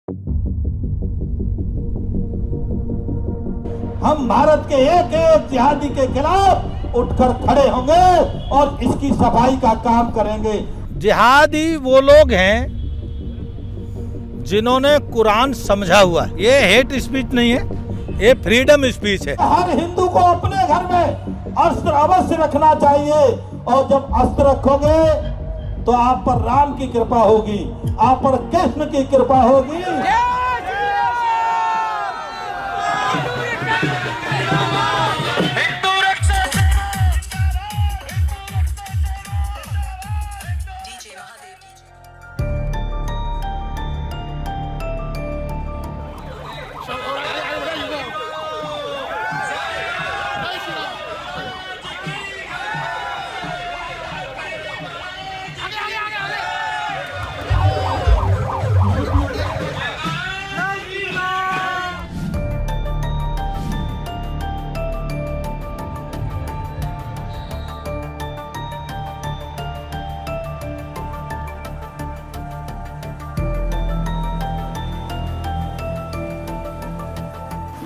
हम भारत के एक एक जिहादी के खिलाफ उठकर खड़े होंगे और इसकी सफाई का काम करेंगे। जिहादी वो लोग हैं जिन्होंने कुरान समझा हुआ है। ये हेट स्पीच नहीं है, ये फ्रीडम स्पीच है। हर हिंदू को अपने घर में अस्त्र अवश्य रखना चाहिए और जब अस्त्र रखोगे तो आप पर राम की कृपा होगी, आप पर कृष्ण की कृपा होगी।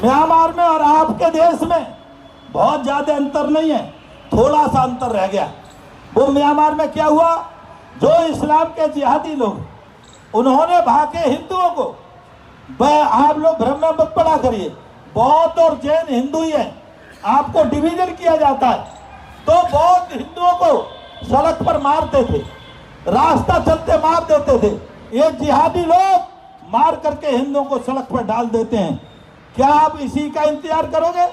म्यांमार में और आपके देश में बहुत ज्यादा अंतर नहीं है, थोड़ा सा अंतर रह गया। वो म्यांमार में क्या हुआ, जो इस्लाम के जिहादी लोग उन्होंने भागे हिंदुओं को, आप लोग भ्रम में मत पड़ा करिए, बौद्ध और जैन हिंदू ही है, आपको डिवीजन किया जाता है। तो बौद्ध हिंदुओं को सड़क पर मारते थे, रास्ता चलते मार देते थे। ये जिहादी लोग मार करके हिंदुओं को सड़क पर डाल देते हैं। क्या आप इसी का इंतजार करोगे?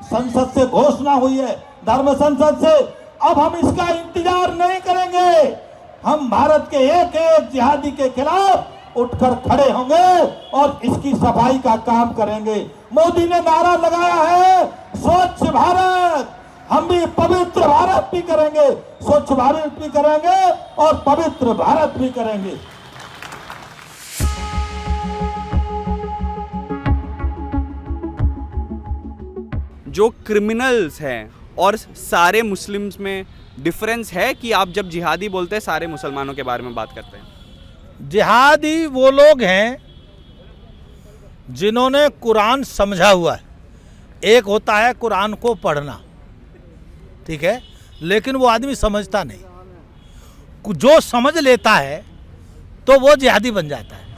संसद से घोषणा हुई है, धर्म संसद से, अब हम इसका इंतजार नहीं करेंगे। हम भारत के एक एक जिहादी के खिलाफ उठकर खड़े होंगे और इसकी सफाई का काम करेंगे। मोदी ने नारा लगाया है स्वच्छ भारत, हम भी पवित्र भारत भी करेंगे, स्वच्छ भारत भी करेंगे और पवित्र भारत भी करेंगे। जो क्रिमिनल्स हैं और सारे मुस्लिम्स में डिफरेंस है कि आप जब जिहादी बोलते हैं सारे मुसलमानों के बारे में बात करते हैं। जिहादी वो लोग हैं जिन्होंने कुरान समझा हुआ है। एक होता है कुरान को पढ़ना, ठीक है, लेकिन वो आदमी समझता नहीं। जो समझ लेता है तो वो जिहादी बन जाता है।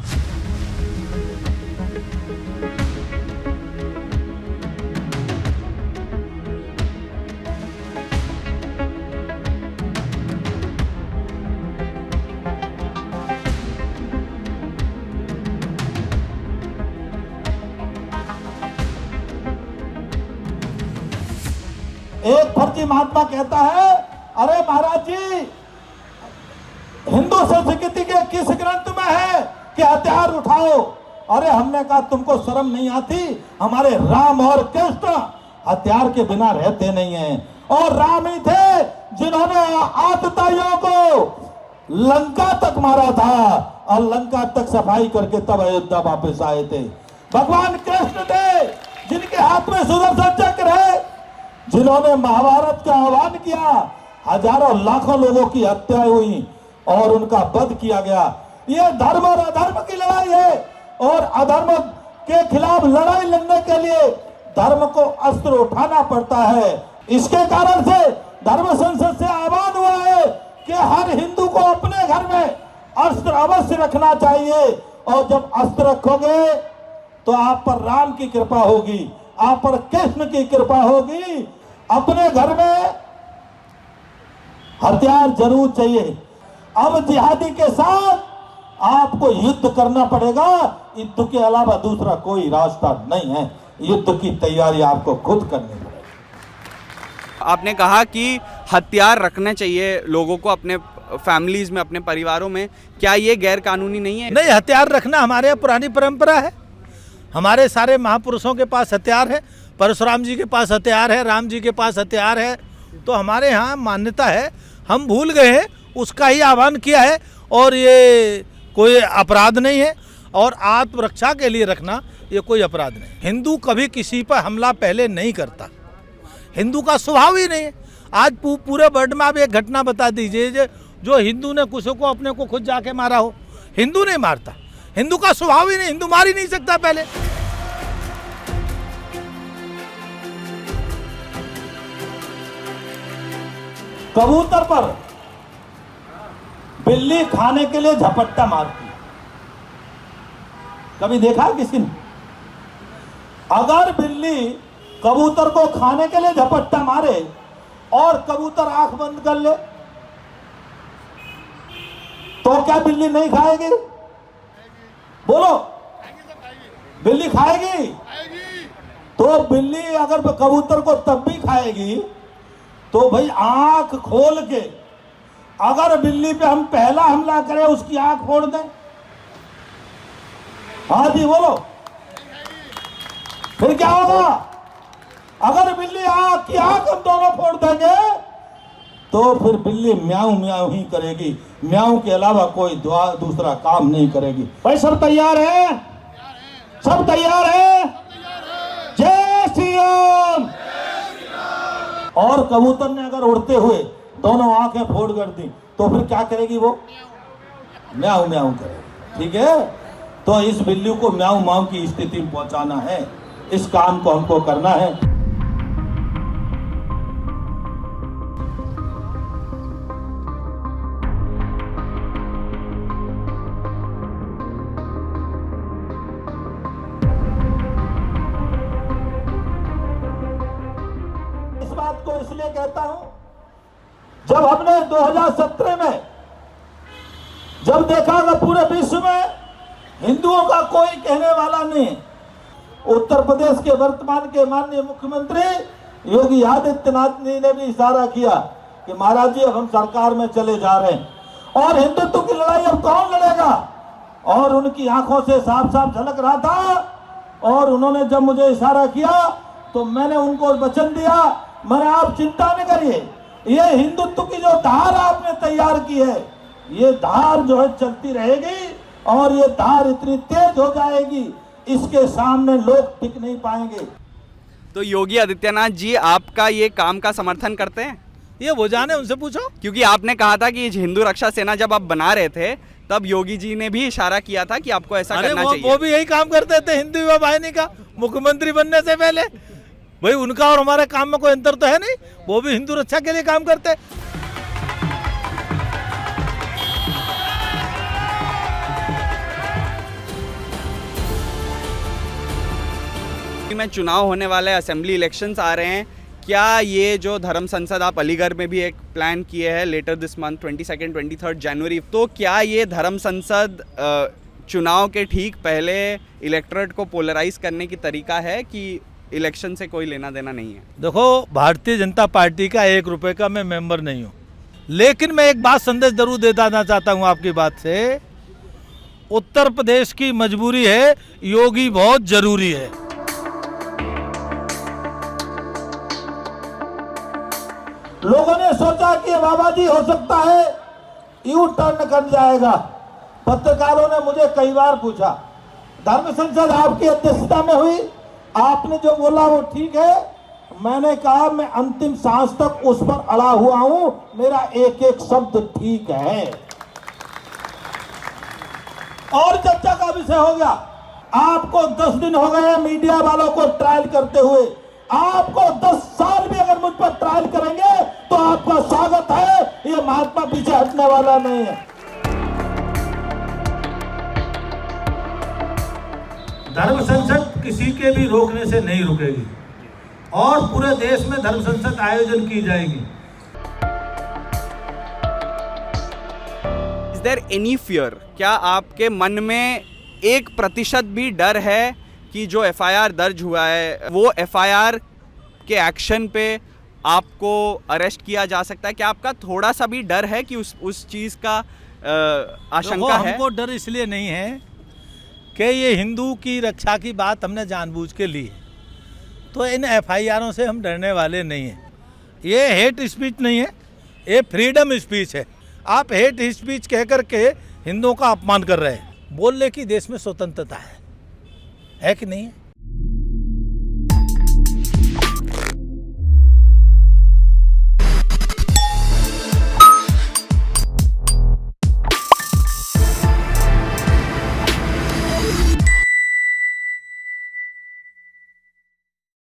एक फर्जी महात्मा कहता है, अरे महाराज जी, हिंदू संस्कृति के किस ग्रंथ में है कि हथियार उठाओ? अरे हमने कहा तुमको शर्म नहीं आती? हमारे राम और कृष्ण हथियार के बिना रहते नहीं हैं और राम ही थे जिन्होंने आतताइयों को लंका तक मारा था और लंका तक सफाई करके तब अयोध्या वापस आए थे। भगवान कृष्ण थे जिनके हाथ में सुदर्शन चक्र है, जिन्होंने महाभारत का आह्वान किया, हजारों लाखों लोगों की हत्या हुई और उनका वध किया गया। ये धर्म और अधर्म की लड़ाई है और अधर्म के खिलाफ लड़ाई लड़ने के लिए धर्म को अस्त्र उठाना पड़ता है। इसके कारण से धर्म संसद से आह्वान हुआ है कि हर हिंदू को अपने घर में अस्त्र अवश्य रखना चाहिए और जब अस्त्र रखोगे तो आप पर राम की कृपा होगी, आप पर कृष्ण की कृपा होगी। अपने घर में हथियार जरूर चाहिए। अब जिहादी के साथ आपको युद्ध करना पड़ेगा, युद्ध के अलावा दूसरा कोई रास्ता नहीं है। युद्ध की तैयारी आपको खुद करनी पड़ेगी। आपने कहा कि हथियार रखने चाहिए लोगों को अपने फैमिलीज में, अपने परिवारों में, क्या ये गैर कानूनी नहीं है? नहीं, हथियार रखना हमारे यहाँ पुरानी परंपरा है। हमारे सारे महापुरुषों के पास हथियार है, परशुराम जी के पास हथियार है, राम जी के पास हथियार है। तो हमारे यहाँ मान्यता है, हम भूल गए हैं, उसका ही आह्वान किया है और ये कोई अपराध नहीं है और आत्मरक्षा के लिए रखना ये कोई अपराध नहीं। हिंदू कभी किसी पर हमला पहले नहीं करता, हिंदू का स्वभाव ही नहीं है। आज पूरे वर्ल्ड में आप एक घटना बता दीजिए जो हिंदू ने किसी को अपने को खुद जाके मारा हो। हिंदू नहीं मारता, हिंदू का स्वभाव ही नहीं, हिंदू मार ही नहीं सकता पहले। कबूतर पर बिल्ली खाने के लिए झपट्टा मारती, कभी देखा किसी ने? अगर बिल्ली कबूतर को खाने के लिए झपट्टा मारे और कबूतर आंख बंद कर ले तो क्या बिल्ली नहीं खाएगी? बोलो, बिल्ली खाएगी? तो बिल्ली अगर कबूतर को तब भी खाएगी तो भाई आंख खोल के, अगर बिल्ली पे हम पहला हमला करें उसकी आंख फोड़ दें, हाँ जी बोलो, फिर क्या होगा? अगर बिल्ली आंख की आंख हम दोनों फोड़ देंगे तो फिर बिल्ली म्याऊं म्याऊं ही करेगी, म्याऊं के अलावा कोई दूसरा काम नहीं करेगी। भाई सब तैयार हैं? सब तैयार हैं? जय श्री राम। और कबूतर ने अगर उड़ते हुए दोनों आंखें फोड़ कर दी तो फिर क्या करेगी? वो म्याऊं म्याऊं करेगी। ठीक है, तो इस बिल्ली को म्याऊं म्याऊं की स्थिति में पहुंचाना है, इस काम को हमको करना है। इस बात को इसलिए कहता हूं, जब हमने 2017 में जब देखा कि पूरे विश्व में हिंदुओं का कोई कहने वाला नहीं, उत्तर प्रदेश के वर्तमान के माननीय मुख्यमंत्री योगी आदित्यनाथ जी ने भी इशारा किया कि महाराज जी अब हम सरकार में चले जा रहे हैं और हिंदुत्व की लड़ाई अब कौन लड़ेगा? और उनकी आंखों से साफ साफ झलक रहा था। और उन्होंने जब मुझे इशारा किया तो मैंने उनको वचन दिया, मैंने आप चिंता नहीं करिए, ये हिंदुत्व की जो धार आपने तैयार की है, ये धार जो है चलती रहेगी और ये धार इतनी तेज हो जाएगी, इसके सामने लोग टिक नहीं पाएंगे। तो योगी आदित्यनाथ जी आपका ये काम का समर्थन करते हैं? ये वो जाने, उनसे पूछो। क्योंकि आपने कहा था कि हिंदू रक्षा सेना जब आप बना रहे थे तब योगी जी ने भी इशारा किया था कि आपको ऐसा करना चाहिए। वो भी यही काम करते थे हिंदू युवा वाहिनी का, मुख्यमंत्री बनने से पहले। भाई उनका और हमारे काम में कोई अंतर तो है नहीं, वो भी हिंदू रक्षा के लिए काम करते। में चुनाव होने वाले, असेंबली इलेक्शंस आ रहे हैं, क्या ये जो धर्म संसद आप अलीगढ़ में भी एक प्लान किए हैं लेटर दिस मंथ 22 23 जनवरी, तो क्या ये धर्म संसद चुनाव के ठीक पहले इलेक्टोरेट को पोलराइज करने की तरीका है कि इलेक्शन से कोई लेना देना नहीं है? देखो, भारतीय जनता पार्टी का 1 रुपए का मैं मेंबर नहीं हूँ, लेकिन मैं एक बात संदेश जरूर देना चाहता हूँ आपकी बात से। उत्तर प्रदेश की मजबूरी है, योगी बहुत जरूरी है। लोगों ने सोचा कि बाबा जी हो सकता है यू टर्न कर जाएगा। पत्रकारों ने मुझे कई बार पूछा, धर्म संसद आपकी अध्यक्षता में हुई, आपने जो बोला वो ठीक है? मैंने कहा मैं अंतिम सांस तक उस पर अड़ा हुआ हूं, मेरा एक एक शब्द ठीक है। और चर्चा का विषय हो गया। आपको 10 दिन हो गए मीडिया वालों को ट्रायल करते हुए, आपको 10 साल भी अगर मुझ पर ट्रायल करेंगे तो आपका स्वागत है, ये महात्मा पीछे हटने वाला नहीं है। धर्म संसद किसी के भी रोकने से नहीं रुकेगी और पूरे देश में धर्म संसद आयोजन की जाएगी। Is there any fear? क्या आपके मन में 1% भी डर है कि जो FIR दर्ज हुआ है वो FIR के एक्शन पे आपको अरेस्ट किया जा सकता है? क्या आपका थोड़ा सा भी डर है कि उस चीज़ का आशंका है? हमको डर इसलिए नहीं है कि ये हिंदू की रक्षा की बात हमने जानबूझ के ली है, तो इन FIRों से हम डरने वाले नहीं हैं। ये हेट स्पीच नहीं है, ये फ्रीडम स्पीच है। आप हेट स्पीच कह करके हिंदुओं का अपमान कर रहे हैं। बोलने की देश में स्वतंत्रता है कि नहीं है?